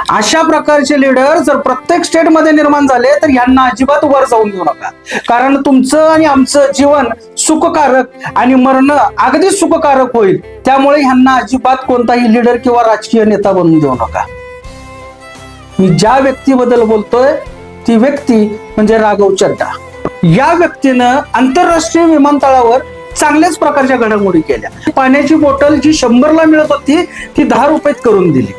अशा प्रकारचे लीडर जर प्रत्येक स्टेटमध्ये निर्माण झाले तर यांना अजिबात वर जाऊन देऊ नका, कारण तुमचं आणि आमचं जीवन सुखकारक आणि मरण अगदी सुखकारक होईल. त्यामुळे ह्यांना अजिबात कोणताही लीडर किंवा राजकीय नेता बनवून देऊ नका. मी ज्या व्यक्तीबद्दल बोलतोय ती व्यक्ती म्हणजे राघव चड्डा. या व्यक्तीनं आंतरराष्ट्रीय विमानतळावर चांगल्याच प्रकारच्या घडामोडी केल्या. पाण्याची बॉटल जी 100ला मिळत होती ती 10 रुपयात करून दिली.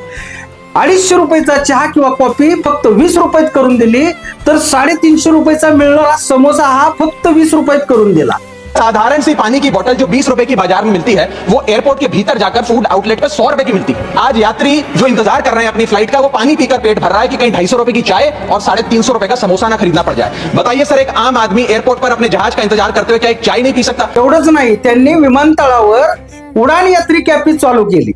250 रुपयाचा चहा किंवा कॉफी फक्त 20 रुपयात करून दिली, तर 350 रुपयाचा मिळणारा समोसा हा फक्त 20 रुपयात करून दिला. साधारण सी पानी की बोतल जो 20 रुपए की बाजार में मिलती है वो एयरपोर्ट के भीतर जाकर फूड आउटलेट पर 100 रुपए की मिलती है. आज यात्री जो इंतजार कर रहे हैं अपनी फ्लाइट का, वो पानी पीकर पेट भर रहा है कि कहीं 250 रुपए की चाय और 350 रुपए का समोसा ना खरीदना पड़ जाए. बताइए सर, एक आम आदमी एयरपोर्ट पर अपने जहाज का इंतजार करते हुए क्या एक चाय नहीं पी सकता? एवढंच नाही, त्यांनी विमानतळावर उडान यात्री कॅफे चालू केली.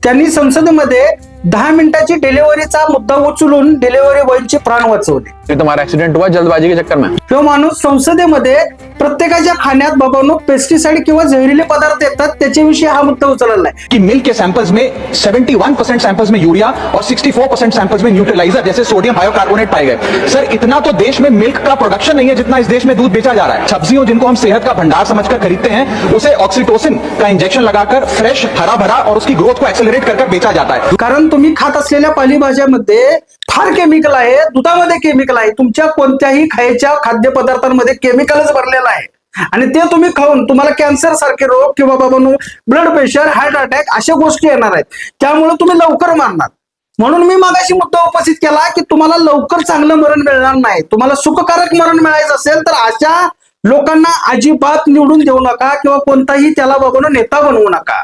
त्यांनी संसदेमध्ये 10 मिनिटाची डिलिव्हरीचा मुद्दा उचलून डिलिव्हरी बॉयचे प्राण वाचवले. तुम्हारा एक्सीडेंट हुआ जल्दबाजी के चक्कर में. तो माणूस संसदेमध्ये प्रत्येकाच्या खाण्यात बाबांनो पेस्टिसाइड किंवा जहरीले पदार्थ येतात त्याच्याविषयी हा मुद्दा उचलला आहे. कि मिल्क के सैंपल्स में 71% सैंपल्स में यूरिया और 64% सैंपल्स में न्यूट्रलाइजर जैसे सोडियम बायोकार्बोनेट पाए गए. सर, इतना तो देश में मिल्क का प्रोडक्शन नहीं है जितना इस देश में दूध बेचा जा रहा है. सब्जियों जिनको हम सेहत का भंडार समझकर खरीदते हैं, उसे ऑक्सीटोसिन का इंजेक्शन लगाकर फ्रेश, हरा भरा और उसकी ग्रोथ को एक्सेलरेट कर बेचा जाता है. कारण तुम्ही खात असलेल्या पालेभाज्यामध्ये फार केमिकल आहे, दुधामध्ये केमिकल आहे, तुमच्या कोणत्याही खायच्या खाद्यपदार्थांमध्ये केमिकलच भरलेलं आहे. आणि ते तुम्ही खाऊन तुम्हाला कॅन्सर सारखे रोग किंवा बाबांनो ब्लड प्रेशर, हार्ट अटॅक अशा गोष्टी येणार आहेत. त्यामुळे तुम्ही लवकर मारणार. म्हणून मी मागाशी मुद्दा उपस्थित केला की तुम्हाला लवकर चांगलं मरण मिळणार नाही. तुम्हाला सुखकारक मरण मिळायचं असेल तर अशा लोकांना अजिबात निवडून देऊ नका किंवा कोणताही त्याला बाबांनो नेता बनवू नका.